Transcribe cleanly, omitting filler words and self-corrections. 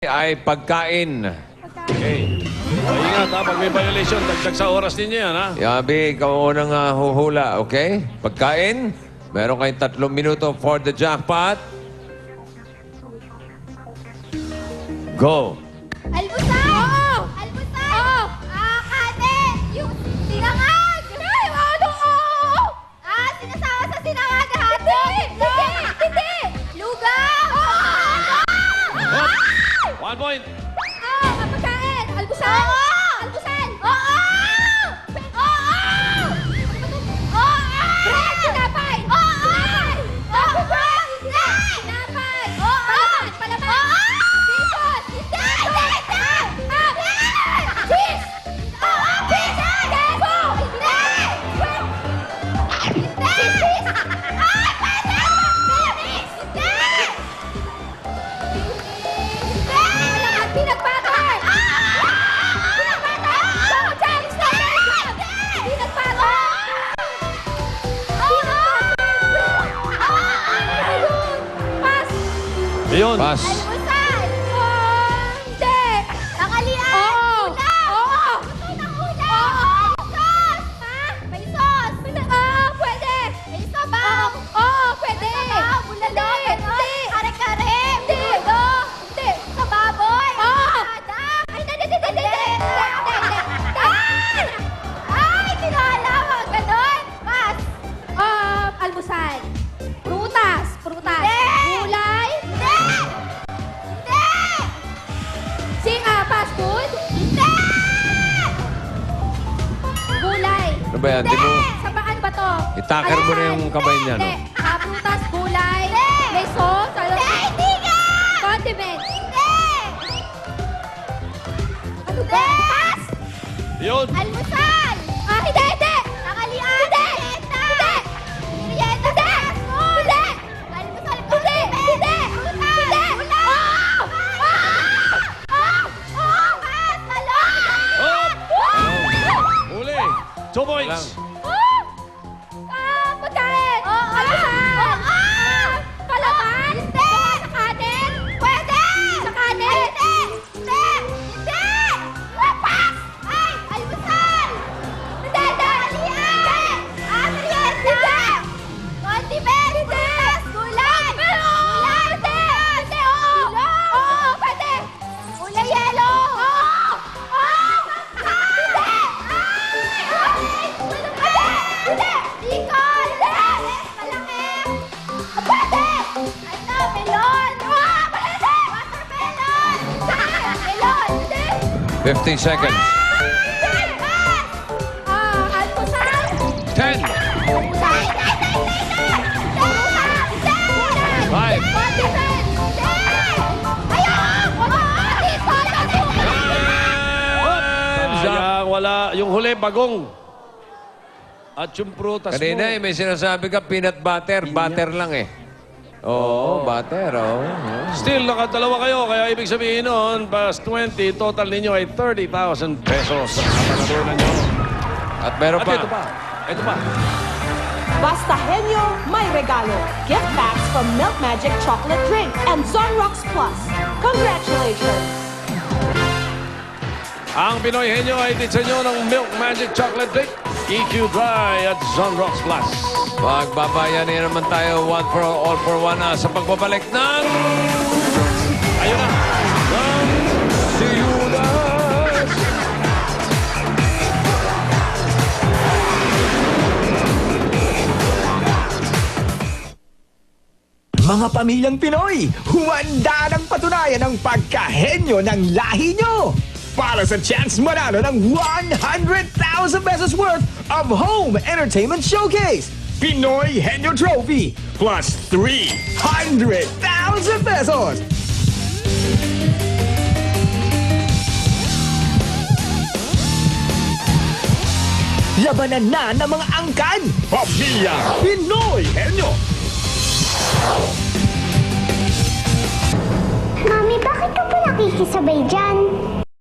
ay pagkain. Okay. Ingat ha, pag may violation, dagdag sa oras ninyo yan ha. Yabi, ikaw unang huhula, okay? Pagkain, meron kayong 3 minuto for the jackpot. Go! Almusal! Oo! Almusal! Oo! Kanin! Yung sinangag! Ay, ano? Oo! Sinasama sa sinangag hotdog! Hindi! Hindi! Lugaw! Oo! 1 point. Pagkain! Almusal! Oo! Almusal! Oo! Oo! Oo! Bread! Tinapay! Oo! Tinapay! Hindi! Tinapay! Oo! Palaman! Bacon! Hindi! Hindi! Cheese! Oo! Cheese! Queso! Hindi! Hindi! Cheese! Ay! Pwede! Mayonnaise! Hindi! Peanut butter! Peanut butter! Peanut butter! Peanut butter! Pas! Ayun. Pass. Almusal! Hindi! Tanghalian! Ulam! Oo! Luto ng ulam! May sauce! Ha? May sauce! Pwede! May sabaw! Oo, pwede! Bulalo! Hindi! Kare-kare! Hindi! Hindi! Sa baboy! Oo! Ay, hindi! Ay, tinala! Wag ganon! Pas! Almusal! Prutas! Prutas! Gulay! Hindi! Hindi! Fast food? Hindi! Gulay! Ano ba yan? Di mo, Sa paan ba to? itakar mo na yung kamay niya, no? Hindi! Prutas, gulay, may sauce, hindi nga! Condiment. Hindi! Ano ba? Pass! Ayun. Almusal! Hindi! Tanghalian! Hindi! Merienda! Merienda! Hindi! Almusal! Hindi! Hindi! Hindi! Pass! Talon! Huli. 2 points. Pagkain! Almusal! Palaman! Hindi! Sa kanin? Pwede! Sa kanin? Hindi! Hindi! Hindi! Pass! Ay! Almusal! Hindi! Tanghalian! Merienda! Condiment! Prutas! Gulay! Gulay! Hindi! Hindi! Oo! Pwede! Gulay yelo! Oo! Hindi! Hindi! Bicol! Hindi! Malaki! Pwede! Ano? Melon! Pwede! Watermelon! Melon! Hindi! 15 seconds. Almusal! 10, Almusal! 5, Sayang, wala. Yung huli, bagong. At yung prutas kanina mo. may sinasabi ka peanut butter. Butter lang eh. Oo, butter. Oo. Still, nakadalawa kayo. Kaya ibig sabihin nun, pas 20, total ninyo ay 30,000 pesos. Kapanalunan nyo. At meron At pa. ito pa. Ito pa. Basta Henyo, may regalo. Gift packs from Milk Magic Chocolate Drink and Zonrox Plus. Congratulations! Ang Pinoy Henyo ay ititsa nyo ng Milk Magic Chocolate Drink, EQ Dry at Zonrox Plus. Magbabayani naman tayo all for one sa pagbabalik ng... Ayun na. Siyudas! Mga pamilyang Pinoy, humanda ng patunayan ang pagkahenyo ng lahi nyo! Para sa chance manalo ng 100,000 pesos worth of home entertainment showcase! Pinoy Henyo Trophy plus 300,000 pesos! Labanan na ng mga angkan! Pamilya Pinoy Henyo! Mami, bakit ka po nakikisabay dyan?